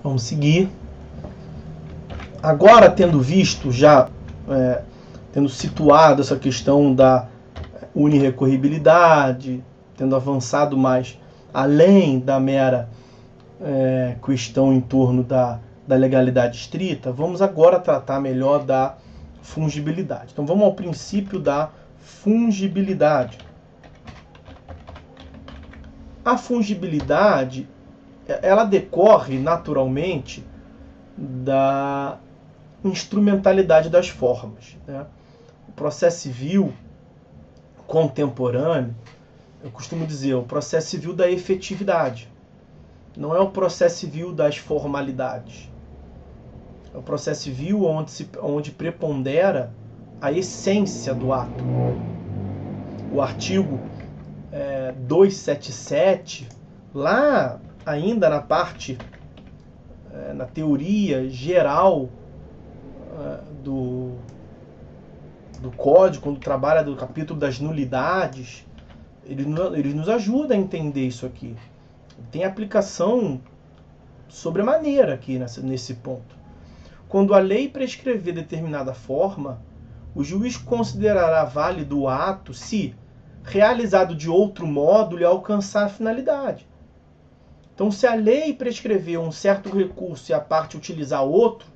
Vamos seguir. Agora, tendo visto já, tendo situado essa questão da unirrecorribilidade, tendo avançado mais além da mera questão em torno da legalidade estrita, vamos agora tratar melhor da fungibilidade. Então vamos ao princípio da fungibilidade. A fungibilidade, ela decorre naturalmente da instrumentalidade das formas, né? O processo civil contemporâneo, eu costumo dizer, é o processo civil da efetividade. Não é o processo civil das formalidades. É o processo civil onde prepondera a essência do ato. O artigo 277, lá ainda na parte, na teoria geral do Código, quando trabalha do capítulo das nulidades, ele nos ajuda a entender isso aqui. Tem aplicação sobremaneira aqui nesse ponto. Quando a lei prescrever determinada forma, o juiz considerará válido o ato se, realizado de outro modo, lhe alcançar a finalidade. Então, se a lei prescrever um certo recurso e a parte utilizar outro,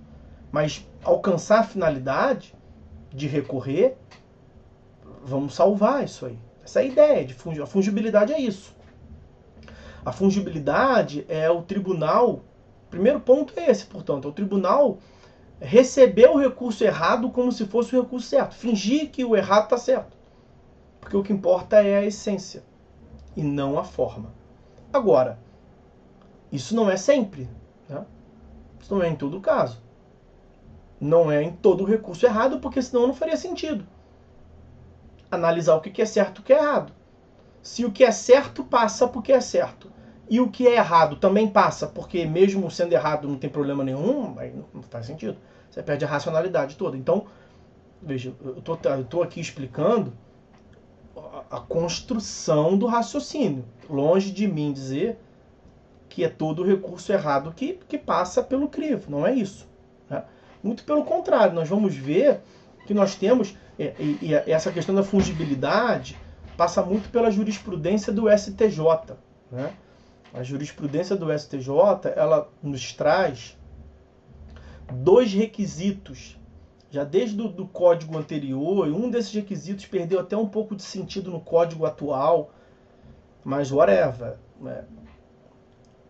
mas alcançar a finalidade de recorrer, vamos salvar isso aí. Essa é a ideia de a fungibilidade, é isso. A fungibilidade é o tribunal, o primeiro ponto é esse, portanto, é o tribunal receber o recurso errado como se fosse o recurso certo, fingir que o errado está certo, porque o que importa é a essência e não a forma. Agora, isso não é sempre, né? Isso não é em todo caso. Não é em todo recurso errado, porque senão não faria sentido analisar o que é certo e o que é errado. Se o que é certo passa porque é certo, e o que é errado também passa, porque mesmo sendo errado não tem problema nenhum, aí não faz sentido. Você perde a racionalidade toda. Então, veja, eu estou aqui explicando a construção do raciocínio. Longe de mim dizer que é todo recurso errado que passa pelo crivo. Não é isso, né? Muito pelo contrário, nós vamos ver que nós temos, e essa questão da fungibilidade passa muito pela jurisprudência do STJ, né? A jurisprudência do STJ, ela nos traz dois requisitos, já desde o código anterior, e um desses requisitos perdeu até um pouco de sentido no código atual, mas whatever, né?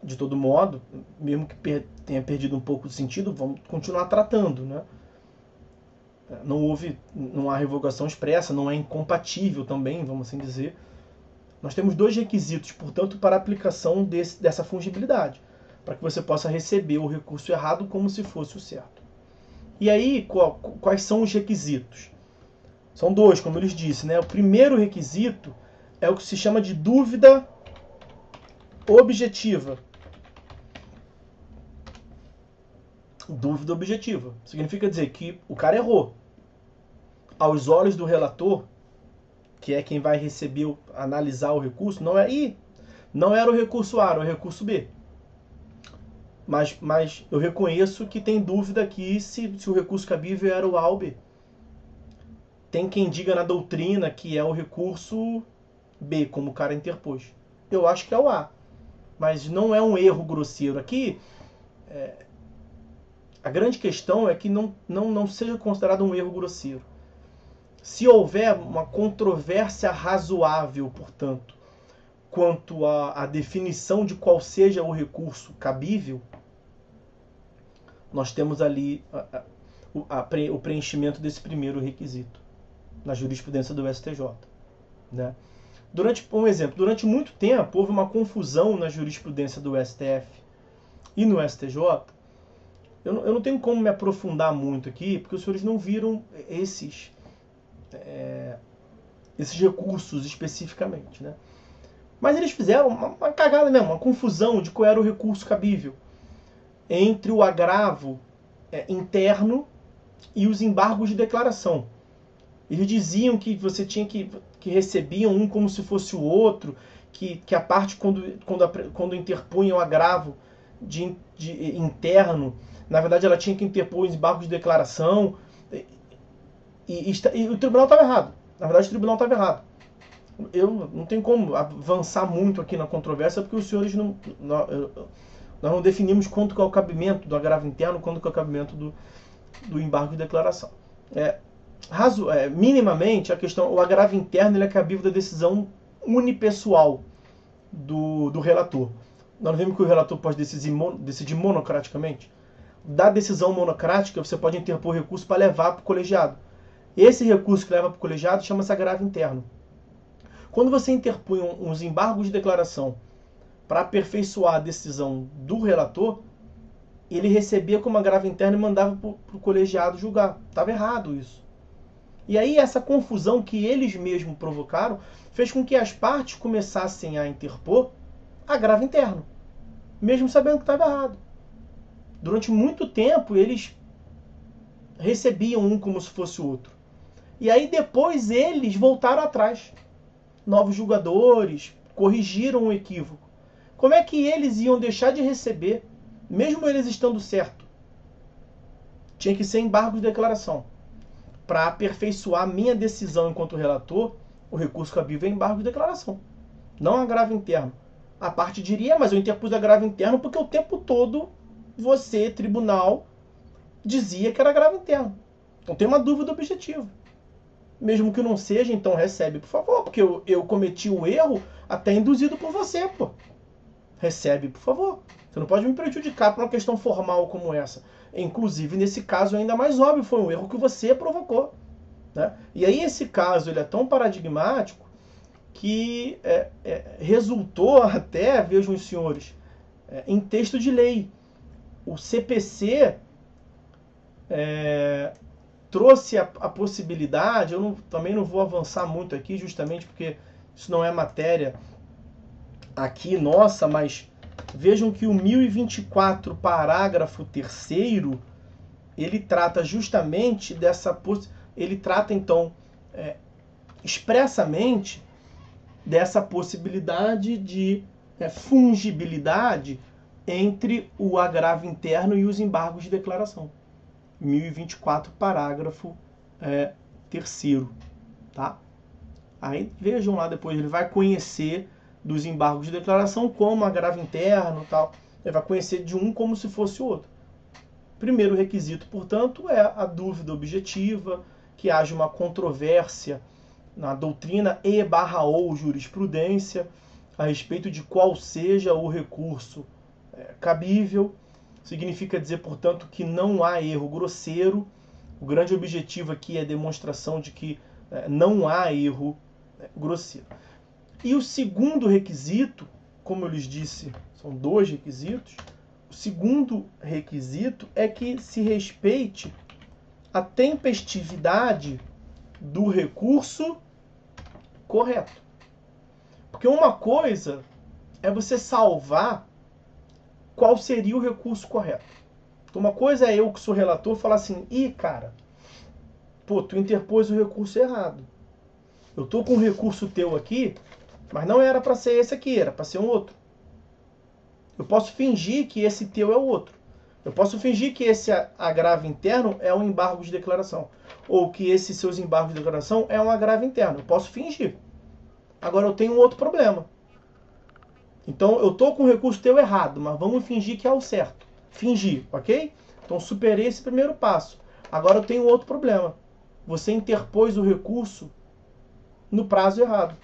De todo modo, mesmo que tenha perdido um pouco de sentido, vamos continuar tratando, né? Não há revogação expressa, não é incompatível também, vamos assim dizer. Nós temos dois requisitos, portanto, para a aplicação dessa fungibilidade, para que você possa receber o recurso errado como se fosse o certo. E aí, quais são os requisitos? São dois, como eu lhes disse, né? O primeiro requisito é o que se chama de dúvida objetiva. Dúvida objetiva significa dizer que o cara errou. Aos olhos do relator, que é quem vai receber, analisar o recurso, não era o recurso A, era o recurso B. Mas eu reconheço que tem dúvida aqui se o recurso cabível era o A ou B. Tem quem diga na doutrina que é o recurso B, como o cara interpôs. Eu acho que é o A. Mas não é um erro grosseiro. Aqui, a grande questão é que não seja considerado um erro grosseiro. Se houver uma controvérsia razoável, portanto, quanto à definição de qual seja o recurso cabível, nós temos ali o preenchimento desse primeiro requisito na jurisprudência do STJ, né? Um exemplo, durante muito tempo houve uma confusão na jurisprudência do STF e no STJ. Eu não tenho como me aprofundar muito aqui, porque os senhores não viram esses recursos especificamente, né? Mas eles fizeram uma cagada mesmo, uma confusão de qual era o recurso cabível entre o agravo interno e os embargos de declaração. Eles diziam que você tinha que recebiam um como se fosse o outro, que a parte, quando interpunha o agravo, interno. Na verdade, ela tinha que interpor os embargos de declaração. E o tribunal estava errado. Na verdade, o tribunal estava errado. Eu não tenho como avançar muito aqui na controvérsia, porque os senhores nós não definimos quanto que é o cabimento do agravo interno, quanto que é o cabimento do embargo de declaração. Minimamente, o agravo interno ele é cabível da decisão unipessoal do relator. Nós vimos que o relator pode decidir monocraticamente. Da decisão monocrática, você pode interpor recurso para levar para o colegiado. Esse recurso que leva para o colegiado chama-se agravo interno. Quando você interpõe uns embargos de declaração para aperfeiçoar a decisão do relator, ele recebia como agravo interno e mandava para o colegiado julgar. Estava errado isso. E aí essa confusão que eles mesmos provocaram fez com que as partes começassem a interpor agravo interno, mesmo sabendo que estava errado. Durante muito tempo eles recebiam um como se fosse o outro. E aí depois eles voltaram atrás. Novos julgadores corrigiram o equívoco. Como é que eles iam deixar de receber, mesmo eles estando certo? Tinha que ser embargo de declaração. Para aperfeiçoar a minha decisão enquanto relator, o recurso cabível é embargo de declaração, não agravo interno. A parte diria, mas eu interpus agravo interno porque o tempo todo você, tribunal, dizia que era agravo interno. Então tem uma dúvida objetiva. Mesmo que não seja, então recebe, por favor, porque eu cometi o erro até induzido por você, pô. Recebe, por favor. Você não pode me prejudicar por uma questão formal como essa. Inclusive, nesse caso, ainda mais óbvio, foi um erro que você provocou. Né? E aí esse caso ele é tão paradigmático que resultou até, vejam os senhores, em texto de lei. O CPC trouxe a possibilidade, também não vou avançar muito aqui, justamente porque isso não é matéria aqui nossa, mas vejam que o 1024, parágrafo 3º, ele trata justamente ele trata então expressamente dessa possibilidade de fungibilidade entre o agravo interno e os embargos de declaração. 1024, parágrafo 3º, tá? Aí vejam lá depois, ele vai conhecer dos embargos de declaração como agravo interno, tal. Ele vai conhecer de um como se fosse o outro. Primeiro requisito, portanto, é a dúvida objetiva, que haja uma controvérsia na doutrina ou jurisprudência a respeito de qual seja o recurso cabível. Significa dizer, portanto, que não há erro grosseiro. O grande objetivo aqui é a demonstração de que não há erro grosseiro. E o segundo requisito, como eu lhes disse, são 2 requisitos. O segundo requisito é que se respeite a tempestividade do recurso correto. Porque uma coisa é você salvar qual seria o recurso correto. Então, uma coisa é eu, que sou relator, falar assim, cara, pô, tu interpôs o recurso errado. Eu tô com um recurso teu aqui, mas não era para ser esse aqui, era para ser um outro. Eu posso fingir que esse teu é o outro. Eu posso fingir que esse agravo interno é um embargo de declaração. Ou que esses seus embargos de declaração é um agravo interno. Eu posso fingir. Agora eu tenho um outro problema. Então eu estou com o recurso teu errado, mas vamos fingir que é o certo. Fingir, ok? Então superei esse primeiro passo. Agora eu tenho outro problema. Você interpôs o recurso no prazo errado.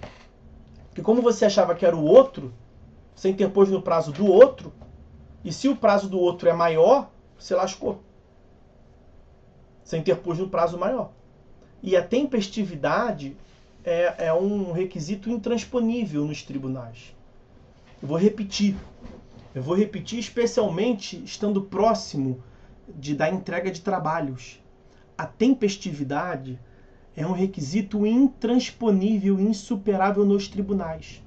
Porque como você achava que era o outro, você interpôs no prazo do outro, e se o prazo do outro é maior, você lascou. Você interpôs no prazo maior. E a tempestividade é um requisito intransponível nos tribunais. Eu vou repetir especialmente estando próximo da entrega de trabalhos. A tempestividade é um requisito intransponível, insuperável nos tribunais.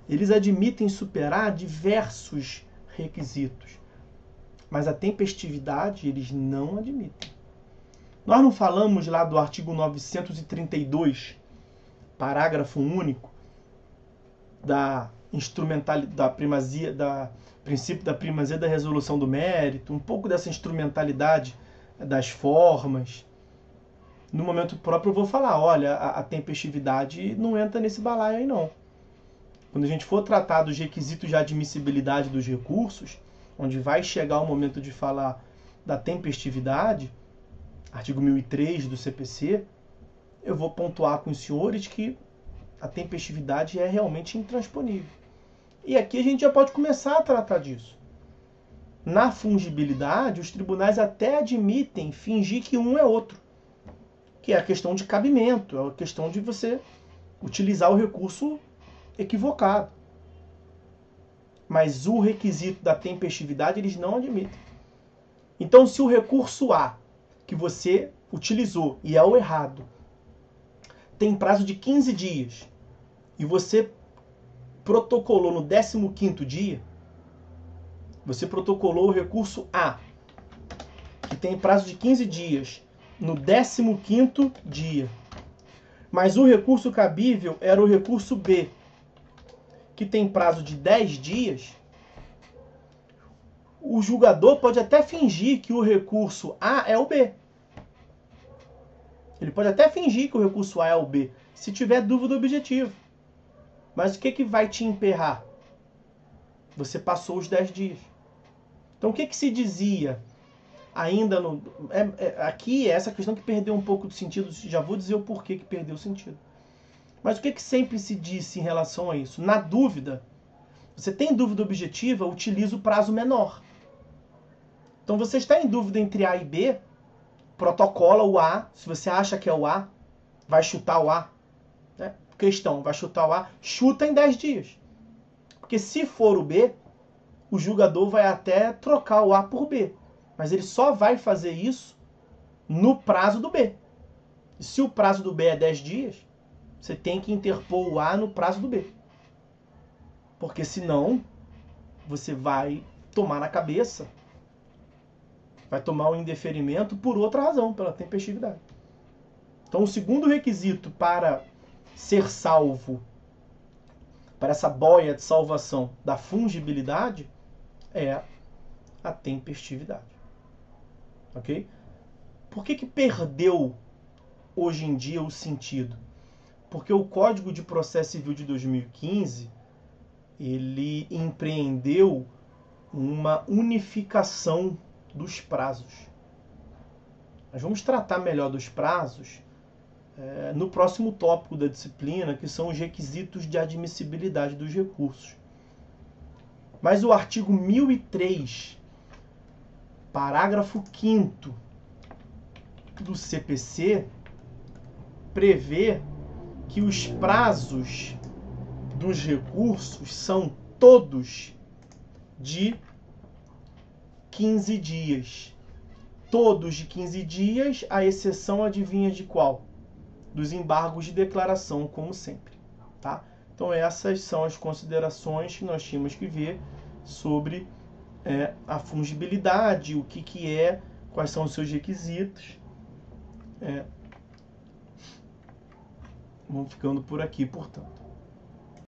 Eles admitem superar diversos requisitos, mas a tempestividade eles não admitem. Nós não falamos lá do artigo 932, parágrafo único, da princípio da primazia da resolução do mérito, um pouco dessa instrumentalidade das formas. No momento próprio eu vou falar, olha, a tempestividade não entra nesse balaio aí não. Quando a gente for tratar dos requisitos de admissibilidade dos recursos, onde vai chegar o momento de falar da tempestividade, artigo 1003 do CPC, eu vou pontuar com os senhores que a tempestividade é realmente intransponível. E aqui a gente já pode começar a tratar disso. Na fungibilidade, os tribunais até admitem fingir que um é outro, que é a questão de cabimento, é a questão de você utilizar o recurso equivocado. Mas o requisito da tempestividade eles não admitem. Então, se o recurso A que você utilizou e é o errado tem prazo de 15 dias e você protocolou no 15º dia, você protocolou o recurso A, que tem prazo de 15 dias, no 15º dia. Mas o recurso cabível era o recurso B, que tem prazo de 10 dias. O julgador pode até fingir que o recurso A é o B. Ele pode até fingir que o recurso A é o B, se tiver dúvida objetiva. Mas o que vai te emperrar? Você passou os 10 dias. Então o que se dizia ainda no... aqui é essa questão que perdeu um pouco do sentido, já vou dizer o porquê que perdeu o sentido. Mas o que sempre se disse em relação a isso? Na dúvida, você tem dúvida objetiva, utiliza o prazo menor. Então você está em dúvida entre A e B, protocola o A, se você acha que é o A, vai chutar o A. Né? Questão, vai chutar o A, chuta em 10 dias. Porque se for o B, o julgador vai até trocar o A por B. Mas ele só vai fazer isso no prazo do B. E se o prazo do B é 10 dias, você tem que interpor o A no prazo do B. Porque senão, você vai tomar na cabeça, vai tomar um indeferimento por outra razão, pela tempestividade. Então, o segundo requisito para ser salvo, para essa boia de salvação da fungibilidade, é a tempestividade. Ok? Por que perdeu hoje em dia o sentido? Porque o Código de Processo Civil de 2015, ele empreendeu uma unificação dos prazos. Nós vamos tratar melhor dos prazos no próximo tópico da disciplina, que são os requisitos de admissibilidade dos recursos. Mas o artigo 1003, parágrafo 5º do CPC, prevê que os prazos dos recursos são todos de 15 dias. Todos de 15 dias, a exceção adivinha de qual? Dos embargos de declaração, como sempre. Tá? Então essas são as considerações que nós tínhamos que ver sobre a fungibilidade, o que é, quais são os seus requisitos. Vamos ficando por aqui, portanto.